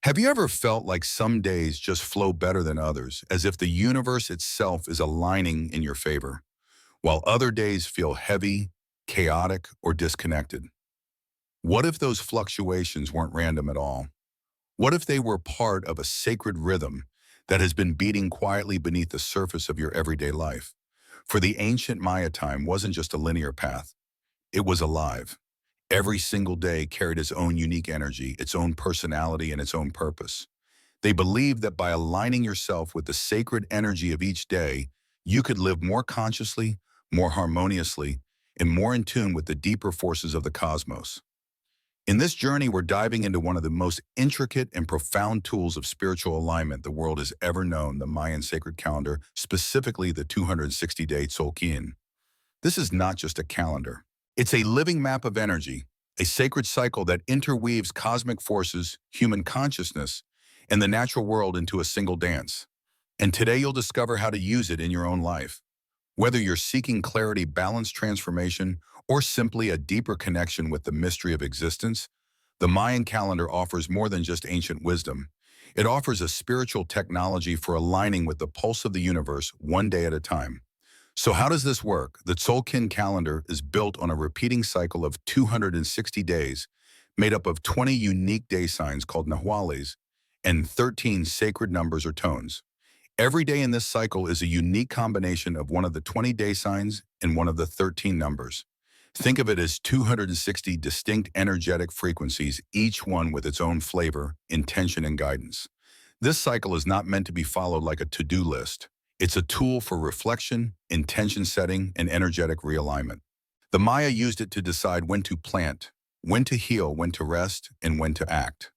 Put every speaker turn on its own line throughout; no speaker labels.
Have you ever felt like some days just flow better than others, as if the universe itself is aligning in your favor, while other days feel heavy, chaotic, or disconnected? What if those fluctuations weren't random at all? What if they were part of a sacred rhythm that has been beating quietly beneath the surface of your everyday life? For the ancient Maya time wasn't just a linear path, it was alive. Every single day carried its own unique energy, its own personality, and its own purpose. They believed that by aligning yourself with the sacred energy of each day, you could live more consciously, more harmoniously, and more in tune with the deeper forces of the cosmos. In this journey, we're diving into one of the most intricate and profound tools of spiritual alignment the world has ever known, the Mayan Sacred Calendar, specifically the 260-day Tzolk'in. This is not just a calendar. It's a living map of energy, a sacred cycle that interweaves cosmic forces, human consciousness, and the natural world into a single dance. And today you'll discover how to use it in your own life. Whether you're seeking clarity, balance, transformation, or simply a deeper connection with the mystery of existence, the Mayan calendar offers more than just ancient wisdom. It offers a spiritual technology for aligning with the pulse of the universe one day at a time. So how does this work? The Tzolk'in calendar is built on a repeating cycle of 260 days, made up of 20 unique day signs called nahuales and 13 sacred numbers or tones. Every day in this cycle is a unique combination of one of the 20 day signs and one of the 13 numbers. Think of it as 260 distinct energetic frequencies, each one with its own flavor, intention, and guidance. This cycle is not meant to be followed like a to-do list. It's a tool for reflection, intention setting, and energetic realignment. The Maya used it to decide when to plant, when to heal, when to rest, and when to act.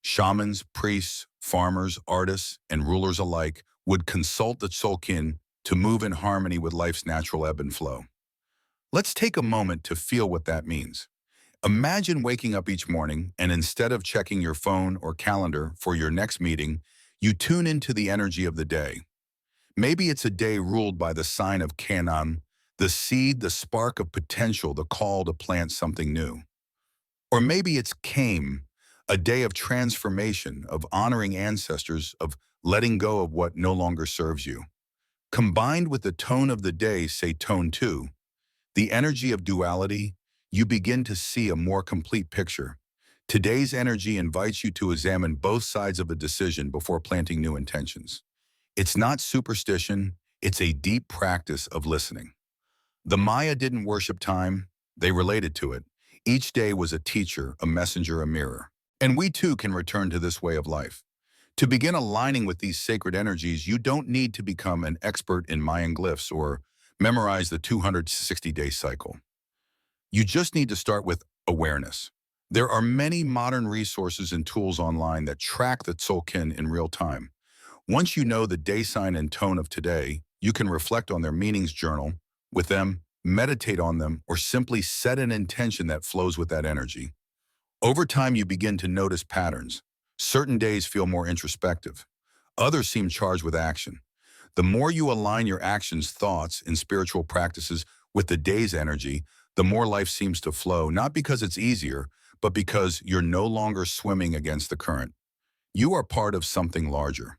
Shamans, priests, farmers, artists, and rulers alike would consult the Tzolk'in to move in harmony with life's natural ebb and flow. Let's take a moment to feel what that means. Imagine waking up each morning and instead of checking your phone or calendar for your next meeting, you tune into the energy of the day. Maybe it's a day ruled by the sign of Canaan, the seed, the spark of potential, the call to plant something new. Or maybe it's Came, a day of transformation, of honoring ancestors, of letting go of what no longer serves you. Combined with the tone of the day, say tone 2, the energy of duality, you begin to see a more complete picture. Today's energy invites you to examine both sides of a decision before planting new intentions. It's not superstition, it's a deep practice of listening. The Maya didn't worship time, they related to it. Each day was a teacher, a messenger, a mirror. And we too can return to this way of life. To begin aligning with these sacred energies, you don't need to become an expert in Mayan glyphs or memorize the 260-day cycle. You just need to start with awareness. There are many modern resources and tools online that track the Tzolk'in in real time. Once you know the day sign and tone of today, you can reflect on their meanings, journal with them, meditate on them, or simply set an intention that flows with that energy. Over time, you begin to notice patterns. Certain days feel more introspective. Others seem charged with action. The more you align your actions, thoughts, and spiritual practices with the day's energy, the more life seems to flow, not because it's easier, but because you're no longer swimming against the current. You are part of something larger.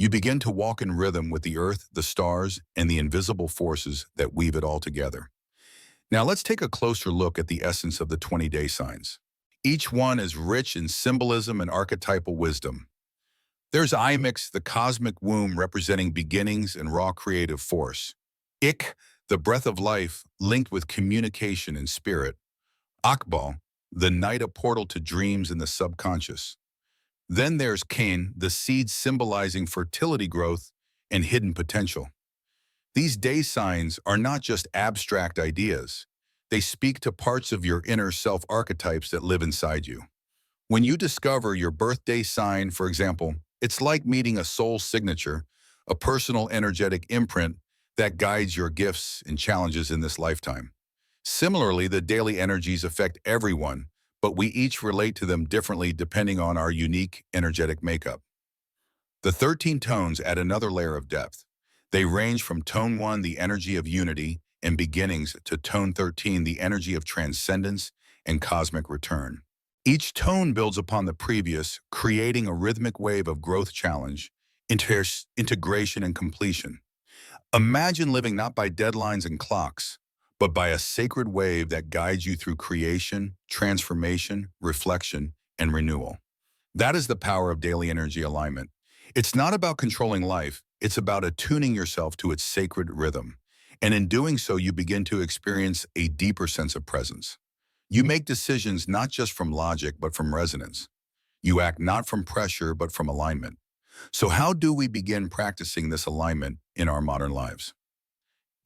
You begin to walk in rhythm with the earth, the stars, and the invisible forces that weave it all together. Now let's take a closer look at the essence of the 20-day signs. Each one is rich in symbolism and archetypal wisdom. There's Imix, the cosmic womb representing beginnings and raw creative force. Ik, the breath of life linked with communication and spirit. Akbal, the night, a portal to dreams and the subconscious. Then there's Cain, the seed symbolizing fertility, growth, and hidden potential. These day signs are not just abstract ideas. They speak to parts of your inner self archetypes that live inside you. When you discover your birthday sign, for example, it's like meeting a soul signature, a personal energetic imprint that guides your gifts and challenges in this lifetime. Similarly, the daily energies affect everyone, but we each relate to them differently depending on our unique energetic makeup. The 13 tones add another layer of depth. They range from tone 1, the energy of unity and beginnings, to tone 13, the energy of transcendence and cosmic return. Each tone builds upon the previous, creating a rhythmic wave of growth challenge, integration, and completion. Imagine living not by deadlines and clocks, but by a sacred wave that guides you through creation, transformation, reflection, and renewal. That is the power of daily energy alignment. It's not about controlling life, it's about attuning yourself to its sacred rhythm. And in doing so, you begin to experience a deeper sense of presence. You make decisions not just from logic, but from resonance. You act not from pressure, but from alignment. So how do we begin practicing this alignment in our modern lives?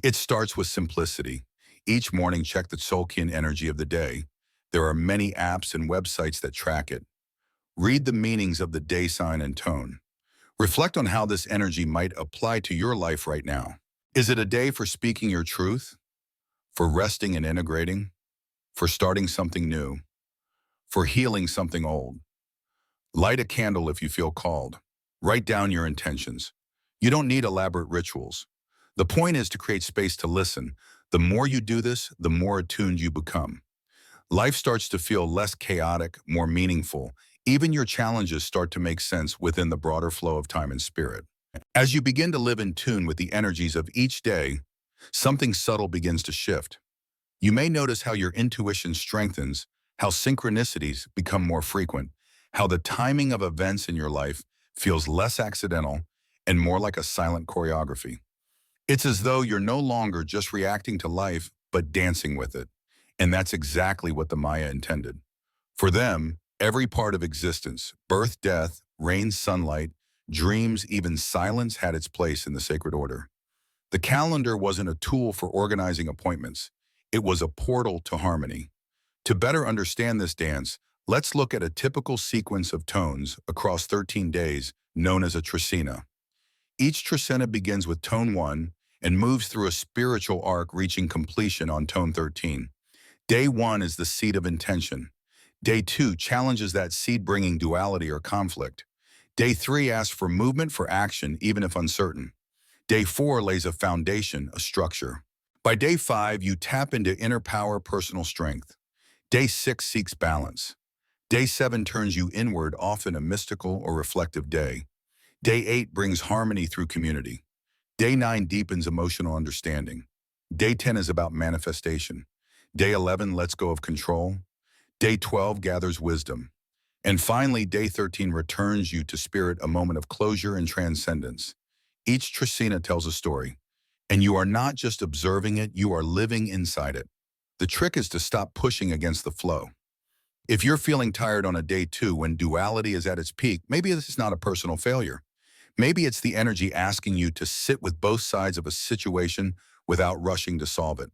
It starts with simplicity. Each morning, check the Tzolk'in energy of the day. There are many apps and websites that track it. Read the meanings of the day sign and tone. Reflect on how this energy might apply to your life right now. Is it a day for speaking your truth, for resting and integrating, for starting something new, for healing something old? Light a candle if you feel called. Write down your intentions. You don't need elaborate rituals. The point is to create space to listen. The more you do this, the more attuned you become. Life starts to feel less chaotic, more meaningful. Even your challenges start to make sense within the broader flow of time and spirit. As you begin to live in tune with the energies of each day, something subtle begins to shift. You may notice how your intuition strengthens, how synchronicities become more frequent, how the timing of events in your life feels less accidental and more like a silent choreography. It's as though you're no longer just reacting to life, but dancing with it. And that's exactly what the Maya intended. For them, every part of existence, birth, death, rain, sunlight, dreams, even silence had its place in the sacred order. The calendar wasn't a tool for organizing appointments. It was a portal to harmony. To better understand this dance, let's look at a typical sequence of tones across 13 days known as a trecena. Each trecena begins with tone 1 and moves through a spiritual arc reaching completion on tone 13. Day 1 is the seed of intention. Day 2 challenges that seed-bringing duality or conflict. Day 3 asks for movement for action, even if uncertain. Day 4 lays a foundation, a structure. By day 5, you tap into inner power, personal strength. Day 6 seeks balance. Day 7 turns you inward, often a mystical or reflective day. Day 8 brings harmony through community. Day 9 deepens emotional understanding. Day 10 is about manifestation. Day 11 lets go of control. Day 12 gathers wisdom. And finally, day 13 returns you to spirit, a moment of closure and transcendence. Each trecena tells a story, and you are not just observing it, you are living inside it. The trick is to stop pushing against the flow. If you're feeling tired on a day 2 when duality is at its peak, maybe this is not a personal failure. Maybe it's the energy asking you to sit with both sides of a situation without rushing to solve it.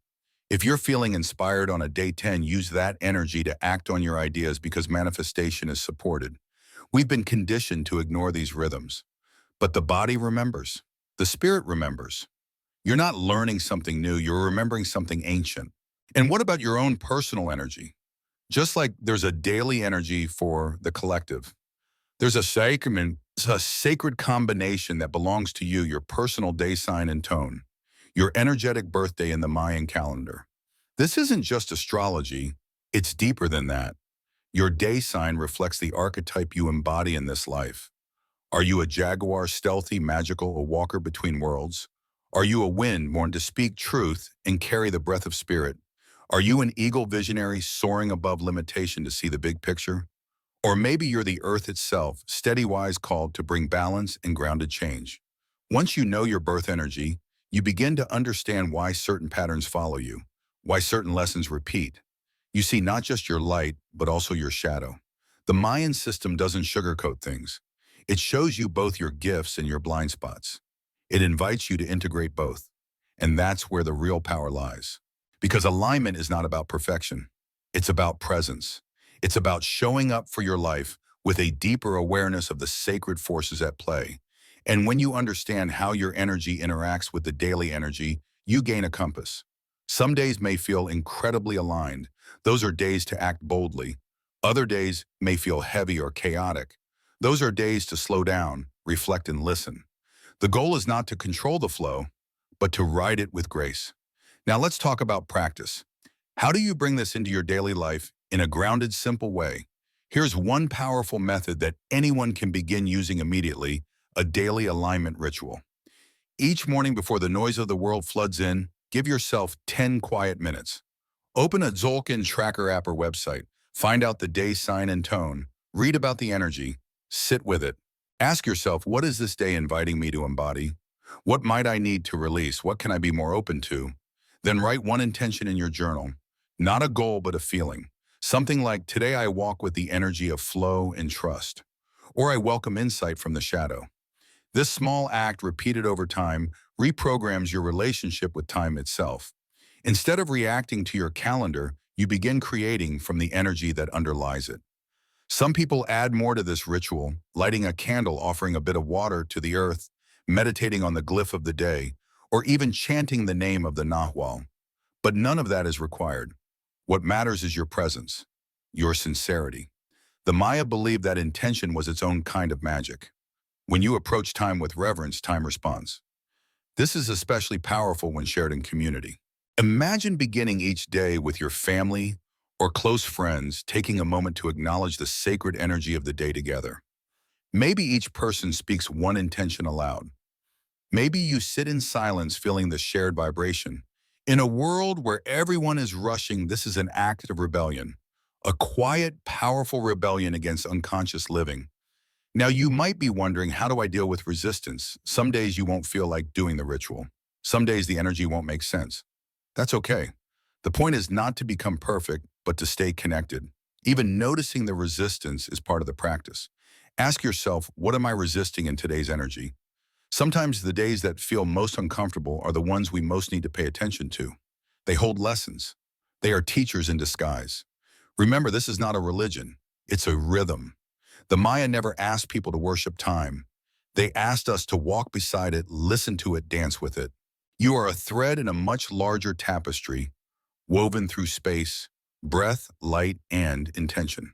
If you're feeling inspired on a day 10, use that energy to act on your ideas because manifestation is supported. We've been conditioned to ignore these rhythms, but the body remembers. The spirit remembers. You're not learning something new, you're remembering something ancient. And what about your own personal energy? Just like there's a daily energy for the collective, there's a sacred combination that belongs to you, your personal day sign and tone, your energetic birthday in the Mayan calendar. This isn't just astrology, it's deeper than that. Your day sign reflects the archetype you embody in this life. Are you a jaguar, stealthy, magical, a walker between worlds? Are you a wind, born to speak truth and carry the breath of spirit? Are you an eagle, visionary, soaring above limitation to see the big picture? Or maybe you're the earth itself, steady, wise, called to bring balance and grounded change. Once you know your birth energy, you begin to understand why certain patterns follow you, why certain lessons repeat. You see not just your light, but also your shadow. The Mayan system doesn't sugarcoat things. It shows you both your gifts and your blind spots. It invites you to integrate both. And that's where the real power lies. Because alignment is not about perfection. It's about presence. It's about showing up for your life with a deeper awareness of the sacred forces at play. And when you understand how your energy interacts with the daily energy, you gain a compass. Some days may feel incredibly aligned. Those are days to act boldly. Other days may feel heavy or chaotic. Those are days to slow down, reflect, and listen. The goal is not to control the flow, but to ride it with grace. Now let's talk about practice. How do you bring this into your daily life in a grounded, simple way? Here's one powerful method that anyone can begin using immediately: a daily alignment ritual. Each morning before the noise of the world floods in, give yourself 10 quiet minutes. Open a Tzolk'in tracker app or website. Find out the day sign and tone. Read about the energy. Sit with it. Ask yourself, what is this day inviting me to embody? What might I need to release? What can I be more open to? Then write one intention in your journal. Not a goal, but a feeling. Something like, today I walk with the energy of flow and trust. Or I welcome insight from the shadow. This small act, repeated over time, reprograms your relationship with time itself. Instead of reacting to your calendar, you begin creating from the energy that underlies it. Some people add more to this ritual, lighting a candle, offering a bit of water to the earth, meditating on the glyph of the day, or even chanting the name of the Nahual. But none of that is required. What matters is your presence, your sincerity. The Maya believed that intention was its own kind of magic. When you approach time with reverence, time responds. This is especially powerful when shared in community. Imagine beginning each day with your family or close friends, taking a moment to acknowledge the sacred energy of the day together. Maybe each person speaks one intention aloud. Maybe you sit in silence, feeling the shared vibration. In a world where everyone is rushing, this is an act of rebellion, a quiet, powerful rebellion against unconscious living. Now, you might be wondering, how do I deal with resistance? Some days you won't feel like doing the ritual. Some days the energy won't make sense. That's okay. The point is not to become perfect, but to stay connected. Even noticing the resistance is part of the practice. Ask yourself, what am I resisting in today's energy? Sometimes the days that feel most uncomfortable are the ones we most need to pay attention to. They hold lessons. They are teachers in disguise. Remember, this is not a religion. It's a rhythm. The Maya never asked people to worship time. They asked us to walk beside it, listen to it, dance with it. You are a thread in a much larger tapestry, woven through space, breath, light, and intention.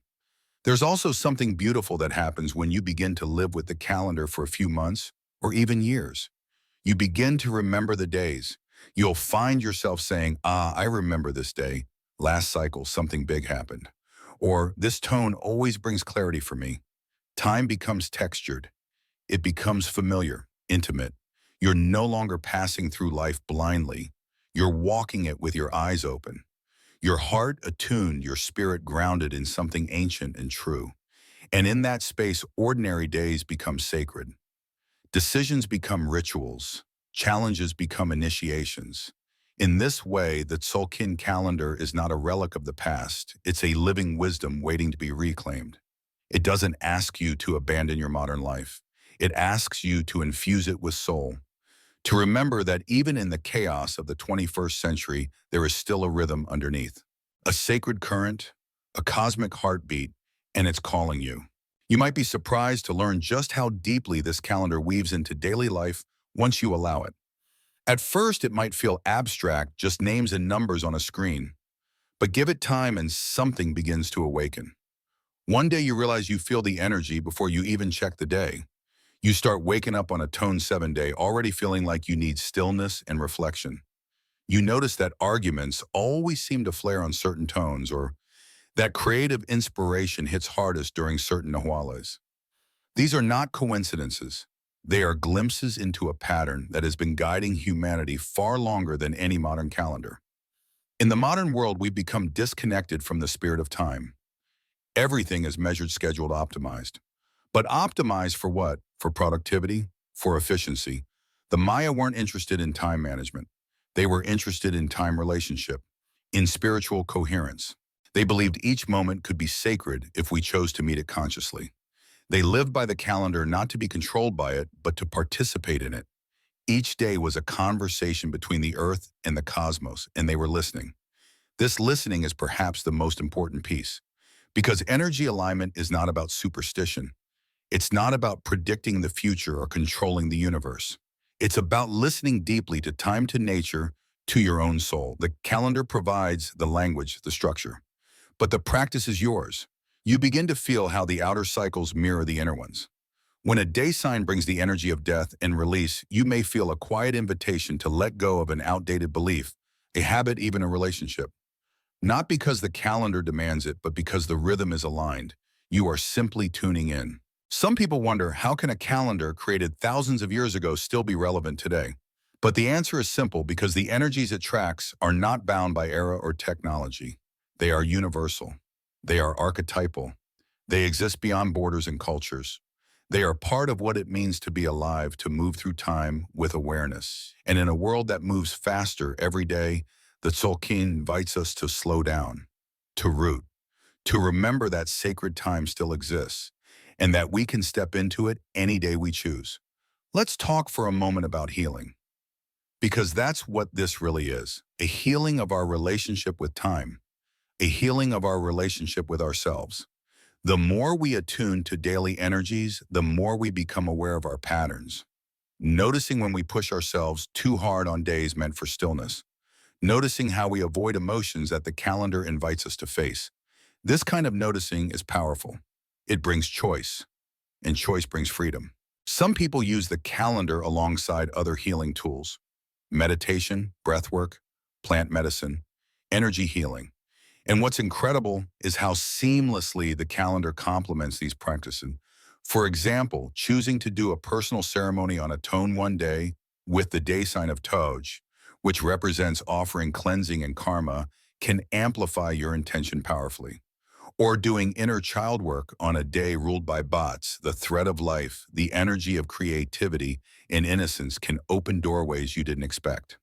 There's also something beautiful that happens when you begin to live with the calendar for a few months or even years. You begin to remember the days. You'll find yourself saying, I remember this day. Last cycle, something big happened. Or, this tone always brings clarity for me. Time becomes textured. It becomes familiar, intimate. You're no longer passing through life blindly. You're walking it with your eyes open. Your heart attuned, your spirit grounded in something ancient and true. And in that space, ordinary days become sacred. Decisions become rituals. Challenges become initiations. In this way, the Tzolk'in calendar is not a relic of the past. It's a living wisdom waiting to be reclaimed. It doesn't ask you to abandon your modern life. It asks you to infuse it with soul. To remember that even in the chaos of the 21st century, there is still a rhythm underneath. A sacred current, a cosmic heartbeat, and it's calling you. You might be surprised to learn just how deeply this calendar weaves into daily life once you allow it. At first, it might feel abstract, just names and numbers on a screen. But give it time and something begins to awaken. One day you realize you feel the energy before you even check the day. You start waking up on a tone 7 day, already feeling like you need stillness and reflection. You notice that arguments always seem to flare on certain tones, or that creative inspiration hits hardest during certain nahuales. These are not coincidences. They are glimpses into a pattern that has been guiding humanity far longer than any modern calendar. In the modern world, we've become disconnected from the spirit of time. Everything is measured, scheduled, optimized. But optimized for what? For productivity? For efficiency? The Maya weren't interested in time management. They were interested in time relationship, in spiritual coherence. They believed each moment could be sacred if we chose to meet it consciously. They lived by the calendar not to be controlled by it, but to participate in it. Each day was a conversation between the earth and the cosmos, and they were listening. This listening is perhaps the most important piece, because energy alignment is not about superstition. It's not about predicting the future or controlling the universe. It's about listening deeply to time, to nature, to your own soul. The calendar provides the language, the structure, but the practice is yours. You begin to feel how the outer cycles mirror the inner ones. When a day sign brings the energy of death and release, you may feel a quiet invitation to let go of an outdated belief, a habit, even a relationship. Not because the calendar demands it, but because the rhythm is aligned. You are simply tuning in. Some people wonder, how can a calendar created thousands of years ago still be relevant today? But the answer is simple, because the energies it tracks are not bound by era or technology. They are universal. They are archetypal. They exist beyond borders and cultures. They are part of what it means to be alive, to move through time with awareness. And in a world that moves faster every day, the Tzolk'in invites us to slow down, to root, to remember that sacred time still exists, and that we can step into it any day we choose. Let's talk for a moment about healing, because that's what this really is: a healing of our relationship with time, a healing of our relationship with ourselves. The more we attune to daily energies, the more we become aware of our patterns. Noticing when we push ourselves too hard on days meant for stillness. Noticing how we avoid emotions that the calendar invites us to face. This kind of noticing is powerful. It brings choice, and choice brings freedom. Some people use the calendar alongside other healing tools: meditation, breathwork, plant medicine, energy healing. And what's incredible is how seamlessly the calendar complements these practices. For example, choosing to do a personal ceremony on a tone one day with the day sign of Toj, which represents offering cleansing and karma, can amplify your intention powerfully. Or doing inner child work on a day ruled by Bats, the thread of life, the energy of creativity and innocence, can open doorways you didn't expect.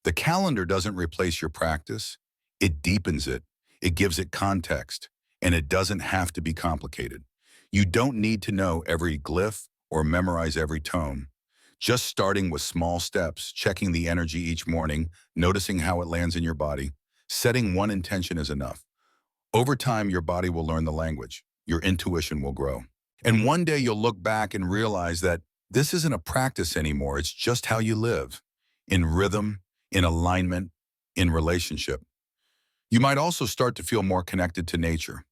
The calendar doesn't replace your practice, it deepens it, it gives it context, and it doesn't have to be complicated. You don't need to know every glyph or memorize every tone. Just starting with small steps, checking the energy each morning, noticing how it lands in your body, setting one intention is enough. Over time, your body will learn the language, your intuition will grow. And one day you'll look back and realize that this isn't a practice anymore, it's just how you live, in rhythm, in alignment, in relationship. You might also start to feel more connected to nature.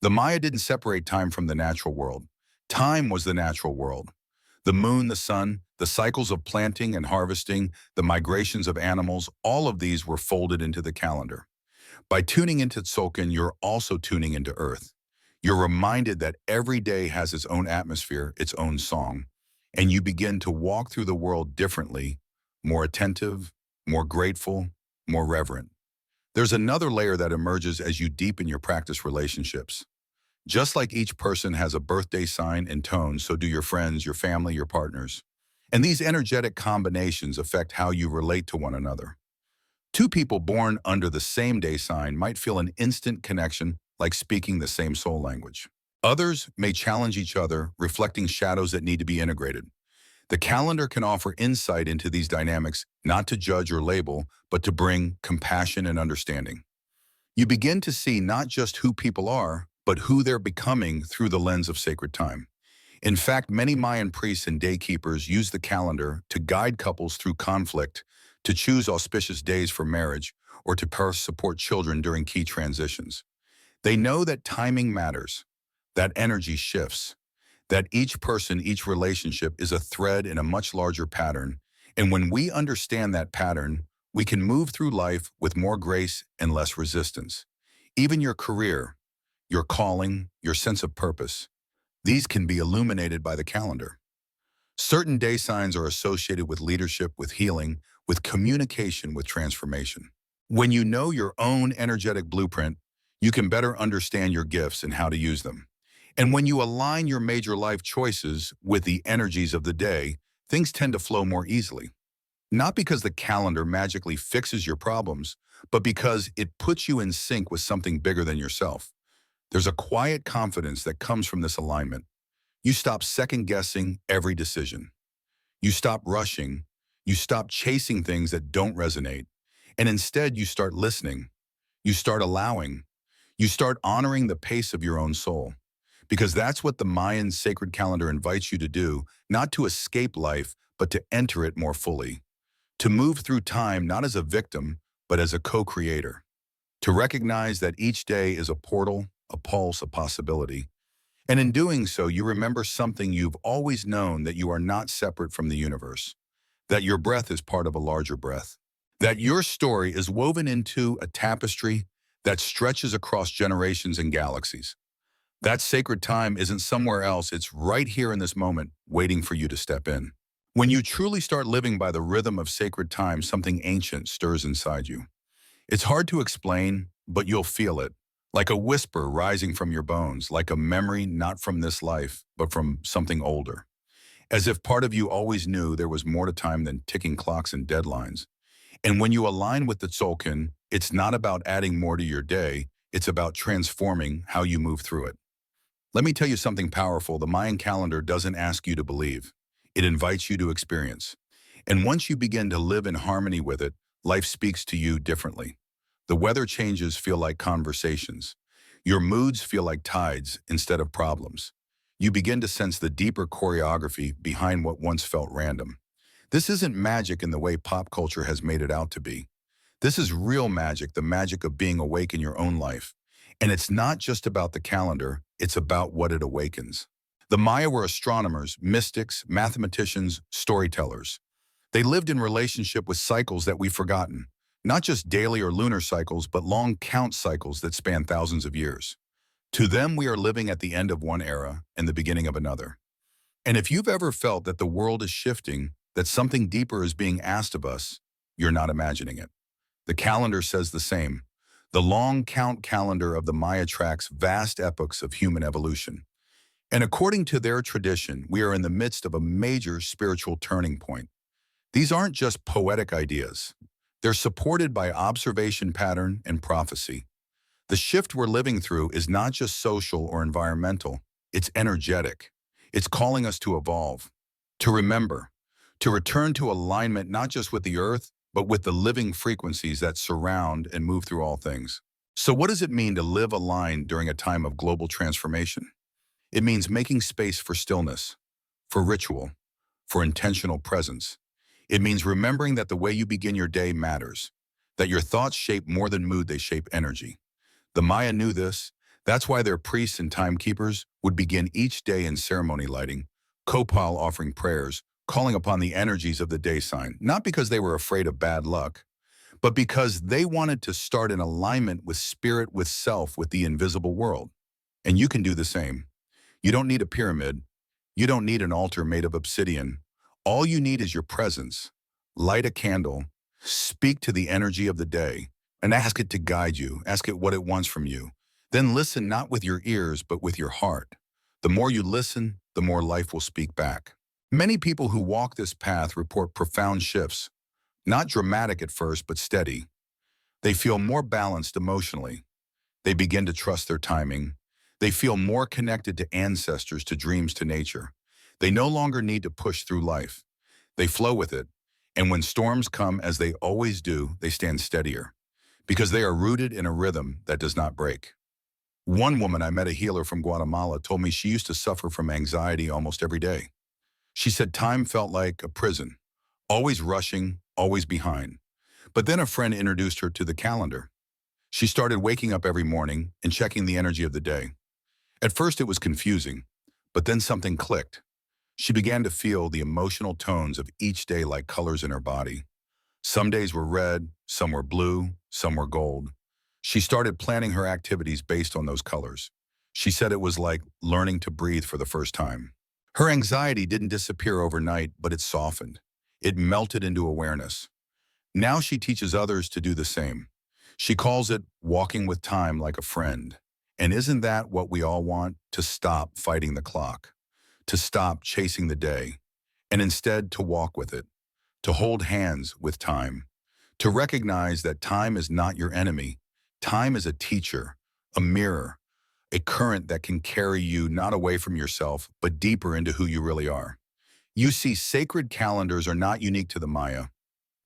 The Maya didn't separate time from the natural world. Time was the natural world. The moon, the sun, the cycles of planting and harvesting, the migrations of animals, all of these were folded into the calendar. By tuning into Tzolk'in, you're also tuning into Earth. You're reminded that every day has its own atmosphere, its own song, and you begin to walk through the world differently, more attentive, more grateful, more reverent. There's another layer that emerges as you deepen your practice relationships. Just like each person has a birthday sign and tone, so do your friends, your family, your partners. And these energetic combinations affect how you relate to one another. Two people born under the same day sign might feel an instant connection, like speaking the same soul language. Others may challenge each other, reflecting shadows that need to be integrated. The calendar can offer insight into these dynamics, not to judge or label, but to bring compassion and understanding. You begin to see not just who people are, but who they're becoming through the lens of sacred time. In fact, many Mayan priests and daykeepers use the calendar to guide couples through conflict, to choose auspicious days for marriage, or to support children during key transitions. They know that timing matters, that energy shifts, that each person, each relationship is a thread in a much larger pattern. And when we understand that pattern, we can move through life with more grace and less resistance. Even your career, your calling, your sense of purpose, these can be illuminated by the calendar. Certain day signs are associated with leadership, with healing, with communication, with transformation. When you know your own energetic blueprint, you can better understand your gifts and how to use them. And when you align your major life choices with the energies of the day, things tend to flow more easily. Not because the calendar magically fixes your problems, but because it puts you in sync with something bigger than yourself. There's a quiet confidence that comes from this alignment. You stop second-guessing every decision. You stop rushing. You stop chasing things that don't resonate. And instead, you start listening. You start allowing. You start honoring the pace of your own soul. Because that's what the Mayan sacred calendar invites you to do, not to escape life, but to enter it more fully. To move through time not as a victim, but as a co-creator. To recognize that each day is a portal, a pulse, a possibility. And in doing so, you remember something you've always known: that you are not separate from the universe, that your breath is part of a larger breath, that your story is woven into a tapestry that stretches across generations and galaxies. That sacred time isn't somewhere else, it's right here in this moment, waiting for you to step in. When you truly start living by the rhythm of sacred time, something ancient stirs inside you. It's hard to explain, but you'll feel it. Like a whisper rising from your bones, like a memory not from this life, but from something older. As if part of you always knew there was more to time than ticking clocks and deadlines. And when you align with the Tzolk'in, it's not about adding more to your day, it's about transforming how you move through it. Let me tell you something powerful. The Mayan calendar doesn't ask you to believe. It invites you to experience. And once you begin to live in harmony with it, life speaks to you differently. The weather changes feel like conversations. Your moods feel like tides instead of problems. You begin to sense the deeper choreography behind what once felt random. This isn't magic in the way pop culture has made it out to be. This is real magic, the magic of being awake in your own life. And it's not just about the calendar, it's about what it awakens. The Maya were astronomers, mystics, mathematicians, storytellers. They lived in relationship with cycles that we've forgotten, not just daily or lunar cycles, but long count cycles that span thousands of years. To them, we are living at the end of one era and the beginning of another. And if you've ever felt that the world is shifting, that something deeper is being asked of us, you're not imagining it. The calendar says the same. The long count calendar of the Maya tracks vast epochs of human evolution. And according to their tradition, we are in the midst of a major spiritual turning point. These aren't just poetic ideas. They're supported by observation pattern and prophecy. The shift we're living through is not just social or environmental, it's energetic. It's calling us to evolve, to remember, to return to alignment not just with the earth, but with the living frequencies that surround and move through all things. So what does it mean to live aligned during a time of global transformation? It means making space for stillness, for ritual, for intentional presence. It means remembering that the way you begin your day matters, that your thoughts shape more than mood, they shape energy. The Maya knew this. That's why their priests and timekeepers would begin each day in ceremony lighting, copal offering prayers, calling upon the energies of the day sign, not because they were afraid of bad luck, but because they wanted to start in alignment with spirit, with self, with the invisible world. And you can do the same. You don't need a pyramid. You don't need an altar made of obsidian. All you need is your presence. Light a candle, speak to the energy of the day, and ask it to guide you. Ask it what it wants from you. Then listen not with your ears, but with your heart. The more you listen, the more life will speak back. Many people who walk this path report profound shifts, not dramatic at first, but steady. They feel more balanced emotionally. They begin to trust their timing. They feel more connected to ancestors, to dreams, to nature. They no longer need to push through life. They flow with it. And when storms come, as they always do, they stand steadier because they are rooted in a rhythm that does not break. One woman I met, a healer from Guatemala, told me she used to suffer from anxiety almost every day. She said time felt like a prison, always rushing, always behind. But then a friend introduced her to the calendar. She started waking up every morning and checking the energy of the day. At first it was confusing, but then something clicked. She began to feel the emotional tones of each day like colors in her body. Some days were red, some were blue, some were gold. She started planning her activities based on those colors. She said it was like learning to breathe for the first time. Her anxiety didn't disappear overnight, but it softened. It melted into awareness. Now she teaches others to do the same. She calls it walking with time like a friend. And isn't that what we all want? To stop fighting the clock, to stop chasing the day, and instead to walk with it, to hold hands with time, to recognize that time is not your enemy. Time is a teacher, a mirror, a current that can carry you not away from yourself, but deeper into who you really are. You see, sacred calendars are not unique to the Maya.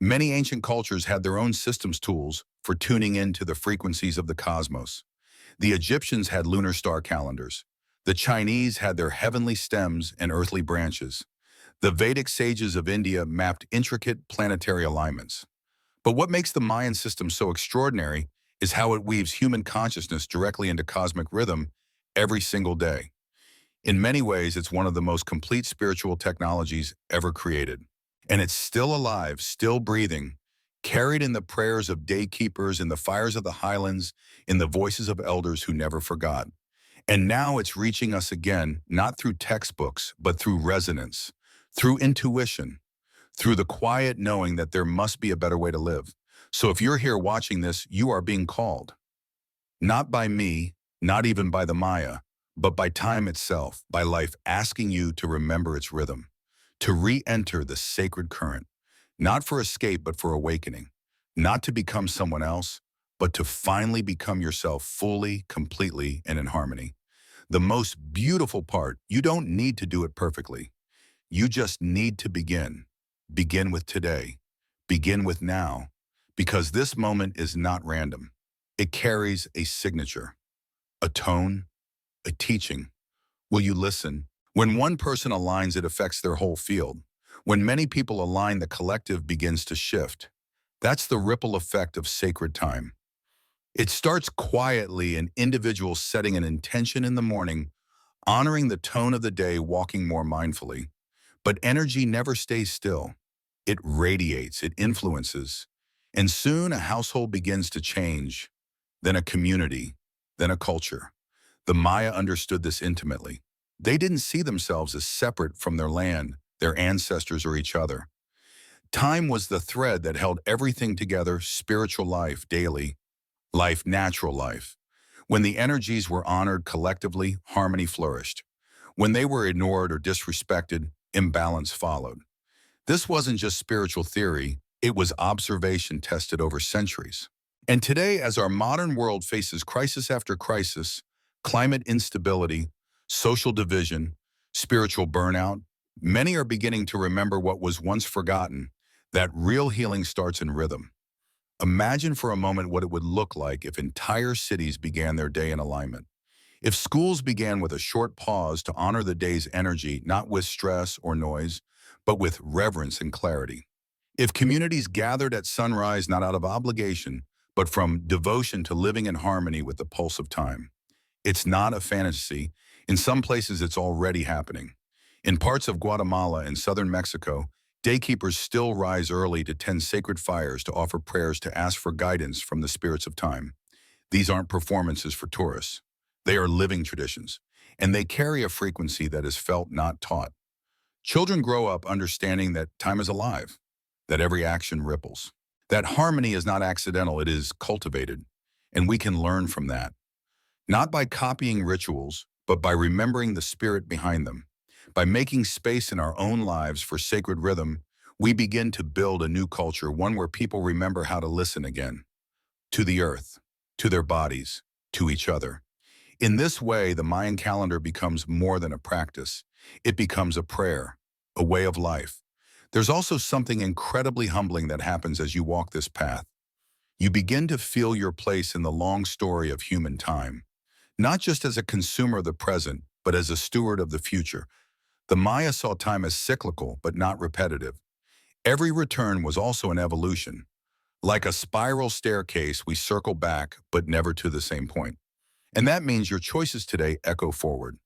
Many ancient cultures had their own systems tools for tuning into the frequencies of the cosmos. The Egyptians had lunar star calendars. The Chinese had their heavenly stems and earthly branches. The Vedic sages of India mapped intricate planetary alignments. But what makes the Mayan system so extraordinary is how it weaves human consciousness directly into cosmic rhythm every single day. In many ways, it's one of the most complete spiritual technologies ever created. And it's still alive, still breathing, carried in the prayers of daykeepers, in the fires of the highlands, in the voices of elders who never forgot. And now it's reaching us again, not through textbooks, but through resonance, through intuition, through the quiet knowing that there must be a better way to live. So if you're here watching this, you are being called. Not by me, not even by the Maya, but by time itself, by life asking you to remember its rhythm, to re-enter the sacred current, not for escape, but for awakening, not to become someone else, but to finally become yourself fully, completely, and in harmony. The most beautiful part, you don't need to do it perfectly. You just need to begin. Begin with today. Begin with now. Because this moment is not random. It carries a signature, a tone, a teaching. Will you listen? When one person aligns, it affects their whole field. When many people align, the collective begins to shift. That's the ripple effect of sacred time. It starts quietly, an individual setting an intention in the morning, honoring the tone of the day, walking more mindfully. But energy never stays still. It radiates, it influences. And soon a household begins to change, then a community, then a culture. The Maya understood this intimately. They didn't see themselves as separate from their land, their ancestors, or each other. Time was the thread that held everything together: spiritual life, daily life, natural life. When the energies were honored collectively, harmony flourished. When they were ignored or disrespected, imbalance followed. This wasn't just spiritual theory, it was observation tested over centuries. And today, as our modern world faces crisis after crisis, climate instability, social division, spiritual burnout, many are beginning to remember what was once forgotten, that real healing starts in rhythm. Imagine for a moment what it would look like if entire cities began their day in alignment. If schools began with a short pause to honor the day's energy, not with stress or noise, but with reverence and clarity. If communities gathered at sunrise not out of obligation, but from devotion to living in harmony with the pulse of time. It's not a fantasy. In some places, it's already happening. In parts of Guatemala and southern Mexico, daykeepers still rise early to tend sacred fires, to offer prayers, to ask for guidance from the spirits of time. These aren't performances for tourists. They are living traditions, and they carry a frequency that is felt, not taught. Children grow up understanding that time is alive, that every action ripples, that harmony is not accidental, it is cultivated, and we can learn from that, not by copying rituals, but by remembering the spirit behind them. By making space in our own lives for sacred rhythm, we begin to build a new culture, one where people remember how to listen again, to the earth, to their bodies, to each other. In this way, the Mayan calendar becomes more than a practice. It becomes a prayer, a way of life. There's also something incredibly humbling that happens as you walk this path. You begin to feel your place in the long story of human time, not just as a consumer of the present, but as a steward of the future. The Maya saw time as cyclical, but not repetitive. Every return was also an evolution. Like a spiral staircase, we circle back, but never to the same point. And that means your choices today echo forward.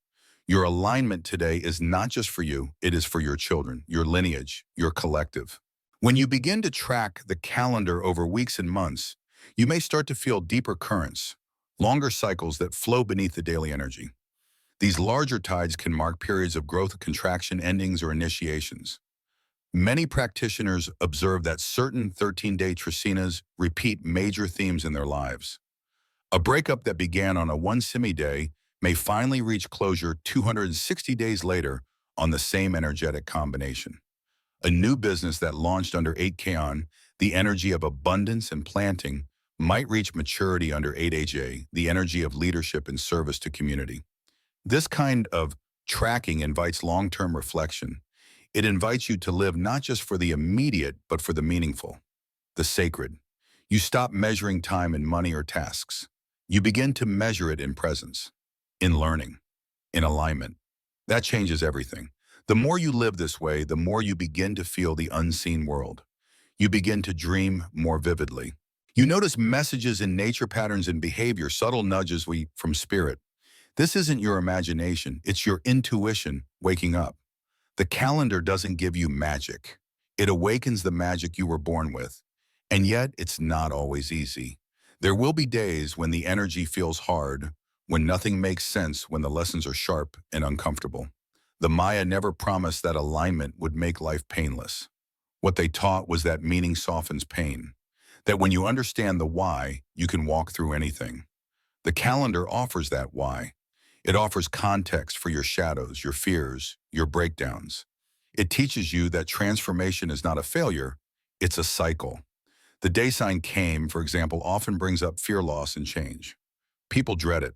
Your alignment today is not just for you, it is for your children, your lineage, your collective. When you begin to track the calendar over weeks and months, you may start to feel deeper currents, longer cycles that flow beneath the daily energy. These larger tides can mark periods of growth, contraction, endings, or initiations. Many practitioners observe that certain 13-day tricinas repeat major themes in their lives. A breakup that began on a one-simi day may finally reach closure 260 days later on the same energetic combination. A new business that launched under 8Kon, the energy of abundance and planting, might reach maturity under 8AJ, the energy of leadership and service to community. This kind of tracking invites long-term reflection. It invites you to live not just for the immediate, but for the meaningful, the sacred. You stop measuring time in money or tasks. You begin to measure it in presence, in learning, in alignment. That changes everything. The more you live this way, the more you begin to feel the unseen world. You begin to dream more vividly. You notice messages in nature, patterns in behavior, subtle nudges from spirit. This isn't your imagination, it's your intuition waking up. The calendar doesn't give you magic. It awakens the magic you were born with. And yet, it's not always easy. There will be days when the energy feels hard, when nothing makes sense, when the lessons are sharp and uncomfortable. The Maya never promised that alignment would make life painless. What they taught was that meaning softens pain, that when you understand the why, you can walk through anything. The calendar offers that why. It offers context for your shadows, your fears, your breakdowns. It teaches you that transformation is not a failure, it's a cycle. The day sign came, for example, often brings up fear loss and change. People dread it,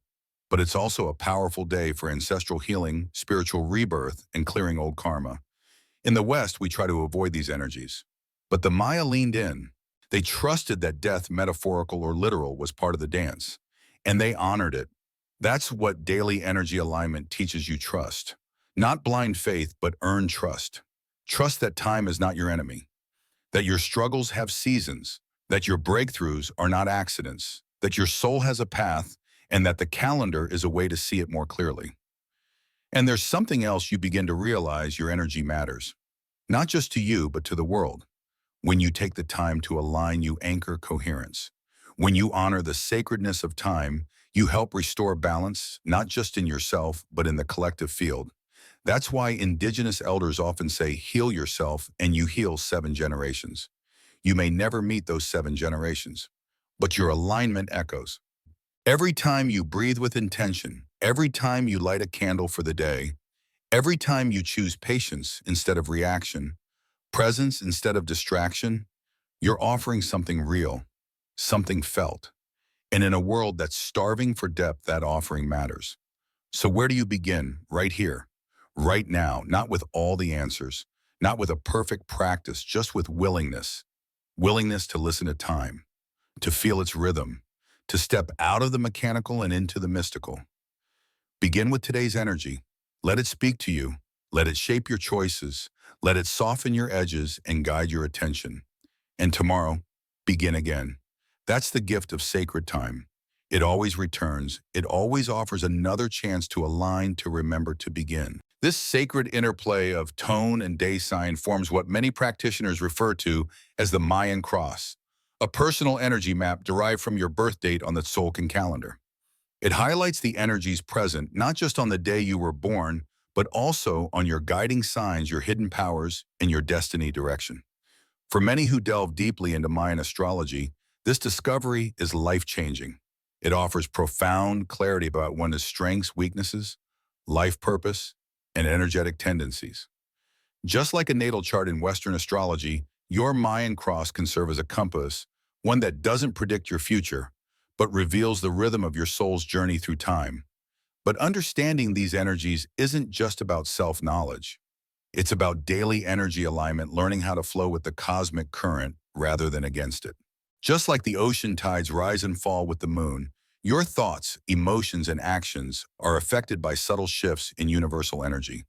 but it's also a powerful day for ancestral healing, spiritual rebirth, and clearing old karma. In the West, we try to avoid these energies. But the Maya leaned in. They trusted that death, metaphorical or literal, was part of the dance, and they honored it. That's what daily energy alignment teaches you: trust. Not blind faith, but earned trust. Trust that time is not your enemy, that your struggles have seasons, that your breakthroughs are not accidents, that your soul has a path, and that the calendar is a way to see it more clearly. And there's something else you begin to realize: your energy matters. Not just to you, but to the world. When you take the time to align, you anchor coherence. When you honor the sacredness of time, you help restore balance, not just in yourself, but in the collective field. That's why indigenous elders often say, heal yourself, and you heal 7 generations. You may never meet those 7 generations, but your alignment echoes. Every time you breathe with intention, every time you light a candle for the day, every time you choose patience instead of reaction, presence instead of distraction, you're offering something real, something felt. And in a world that's starving for depth, that offering matters. So where do you begin? Right here, right now, not with all the answers, not with a perfect practice, just with willingness. Willingness to listen to time, to feel its rhythm, to step out of the mechanical and into the mystical. Begin with today's energy. Let it speak to you. Let it shape your choices. Let it soften your edges and guide your attention. And tomorrow, begin again. That's the gift of sacred time. It always returns. It always offers another chance to align, to remember, to begin. This sacred interplay of tone and day sign forms what many practitioners refer to as the Mayan cross, a personal energy map derived from your birth date on the Tzolk'in calendar. It highlights the energies present not just on the day you were born, but also on your guiding signs, your hidden powers, and your destiny direction. For many who delve deeply into Mayan astrology, this discovery is life-changing. It offers profound clarity about one's strengths, weaknesses, life purpose, and energetic tendencies. Just like a natal chart in Western astrology, your Mayan cross can serve as a compass, one that doesn't predict your future, but reveals the rhythm of your soul's journey through time. But understanding these energies isn't just about self-knowledge. It's about daily energy alignment, learning how to flow with the cosmic current rather than against it. Just like the ocean tides rise and fall with the moon, your thoughts, emotions, and actions are affected by subtle shifts in universal energy.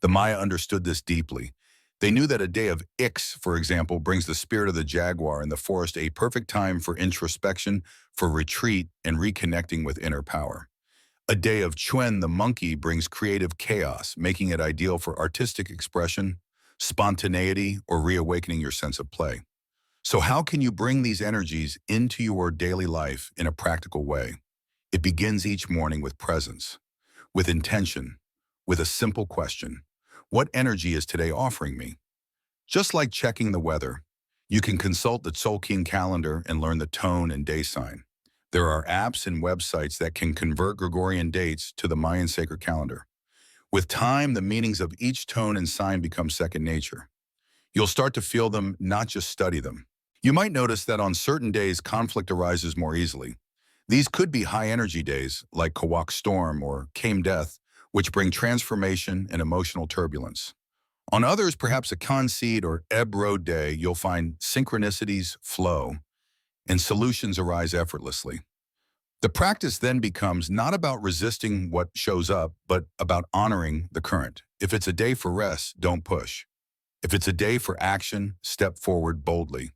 The Maya understood this deeply. They knew that a day of Ix, for example, brings the spirit of the jaguar in the forest, a perfect time for introspection, for retreat, and reconnecting with inner power. A day of Chuen, the monkey, brings creative chaos, making it ideal for artistic expression, spontaneity, or reawakening your sense of play. So how can you bring these energies into your daily life in a practical way? It begins each morning with presence, with intention, with a simple question: what energy is today offering me? Just like checking the weather, you can consult the Tzolk'in calendar and learn the tone and day sign. There are apps and websites that can convert Gregorian dates to the Mayan Sacred Calendar. With time, the meanings of each tone and sign become second nature. You'll start to feel them, not just study them. You might notice that on certain days, conflict arises more easily. These could be high-energy days, like Kawak Storm or Kame Death, which bring transformation and emotional turbulence. On others, perhaps a Concede or Ebb Road day, you'll find synchronicities flow and solutions arise effortlessly. The practice then becomes not about resisting what shows up, but about honoring the current. If it's a day for rest, don't push. If it's a day for action, step forward boldly.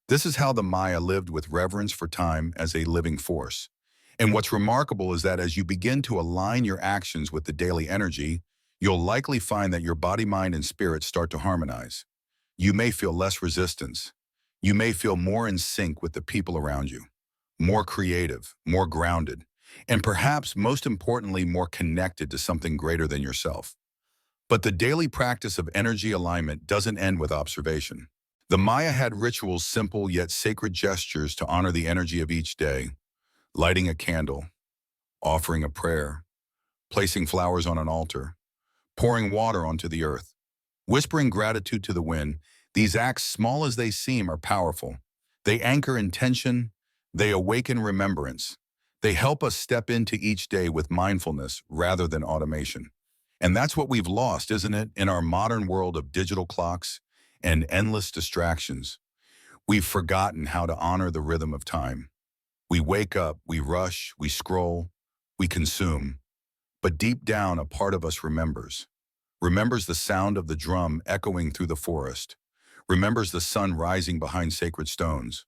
This is how the Maya lived, with reverence for time as a living force. And what's remarkable is that as you begin to align your actions with the daily energy, you'll likely find that your body, mind, and spirit start to harmonize. You may feel less resistance. You may feel more in sync with the people around you, more creative, more grounded. and perhaps most importantly, more connected to something greater than yourself. But the daily practice of energy alignment doesn't end with observation. The Maya had rituals, simple yet sacred gestures to honor the energy of each day: lighting a candle, offering a prayer, placing flowers on an altar, pouring water onto the earth, whispering gratitude to the wind. These acts, small as they seem, are powerful. They anchor intention, they awaken remembrance. They help us step into each day with mindfulness rather than automation. And that's what we've lost, isn't it, in our modern world of digital clocks and endless distractions. We've forgotten how to honor the rhythm of time. We wake up, we rush, we scroll, we consume. But deep down, a part of us remembers the sound of the drum echoing through the forest, remembers the sun rising behind sacred stones,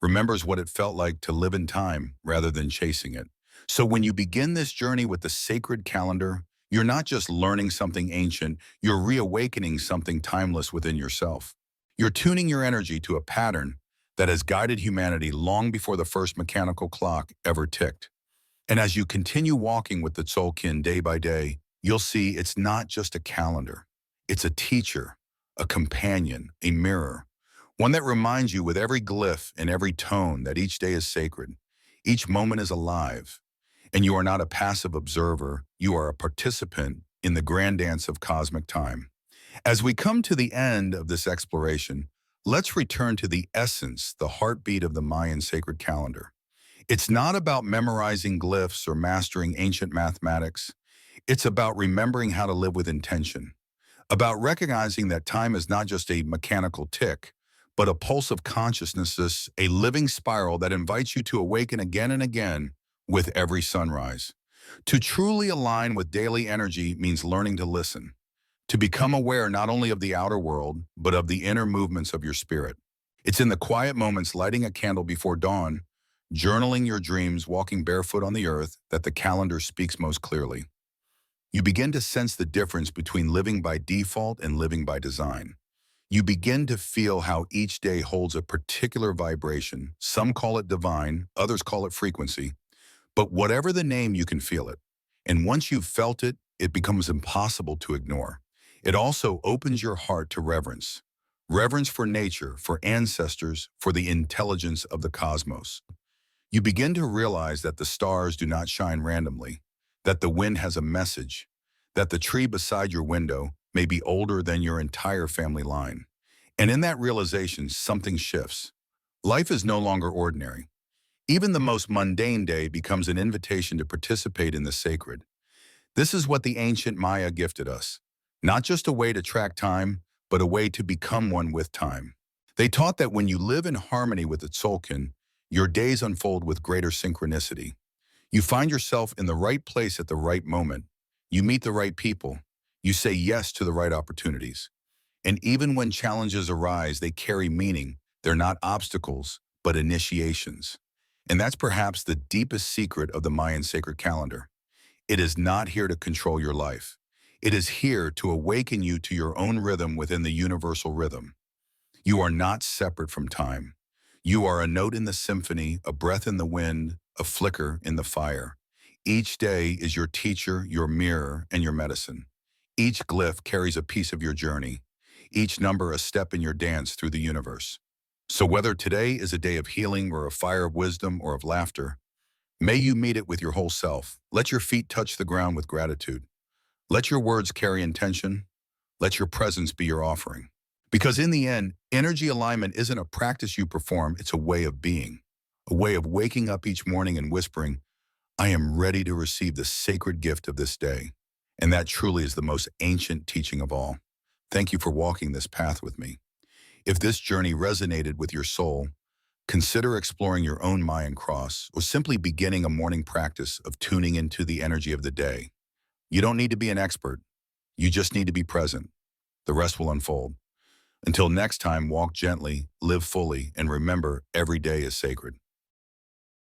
remembers what it felt like to live in time rather than chasing it. So when you begin this journey with the sacred calendar, you're not just learning something ancient, you're reawakening something timeless within yourself. You're tuning your energy to a pattern that has guided humanity long before the first mechanical clock ever ticked. And as you continue walking with the Tzolk'in day by day, you'll see it's not just a calendar. It's a teacher, a companion, a mirror, one that reminds you with every glyph and every tone that each day is sacred. Each moment is alive, and you are not a passive observer, you are a participant in the grand dance of cosmic time. As we come to the end of this exploration, let's return to the essence, the heartbeat of the Mayan sacred calendar. It's not about memorizing glyphs or mastering ancient mathematics. It's about remembering how to live with intention, about recognizing that time is not just a mechanical tick, but a pulse of consciousness, a living spiral that invites you to awaken again and again with every sunrise. To truly align with daily energy means learning to listen, to become aware not only of the outer world, but of the inner movements of your spirit. It's in the quiet moments, lighting a candle before dawn, journaling your dreams, walking barefoot on the earth, that the calendar speaks most clearly. You begin to sense the difference between living by default and living by design. You begin to feel how each day holds a particular vibration. Some call it divine, others call it frequency. But whatever the name, you can feel it. And once you've felt it, it becomes impossible to ignore. It also opens your heart to reverence. Reverence for nature, for ancestors, for the intelligence of the cosmos. You begin to realize that the stars do not shine randomly, that the wind has a message, that the tree beside your window may be older than your entire family line. And in that realization, something shifts. Life is no longer ordinary. Even the most mundane day becomes an invitation to participate in the sacred. This is what the ancient Maya gifted us. Not just a way to track time, but a way to become one with time. They taught that when you live in harmony with the Tzolk'in, your days unfold with greater synchronicity. You find yourself in the right place at the right moment. You meet the right people. You say yes to the right opportunities. And even when challenges arise, they carry meaning. They're not obstacles, but initiations. And that's perhaps the deepest secret of the Mayan sacred calendar. It is not here to control your life. It is here to awaken you to your own rhythm within the universal rhythm. You are not separate from time. You are a note in the symphony, a breath in the wind, a flicker in the fire. Each day is your teacher, your mirror, and your medicine. Each glyph carries a piece of your journey. Each number a step in your dance through the universe. So whether today is a day of healing or a fire of wisdom or of laughter, may you meet it with your whole self. Let your feet touch the ground with gratitude. Let your words carry intention. Let your presence be your offering. Because in the end, energy alignment isn't a practice you perform, it's a way of being. A way of waking up each morning and whispering, I am ready to receive the sacred gift of this day. And that truly is the most ancient teaching of all. Thank you for walking this path with me. If this journey resonated with your soul, consider exploring your own Mayan cross or simply beginning a morning practice of tuning into the energy of the day. You don't need to be an expert. You just need to be present. The rest will unfold. Until next time, walk gently, live fully, and remember, every day is sacred.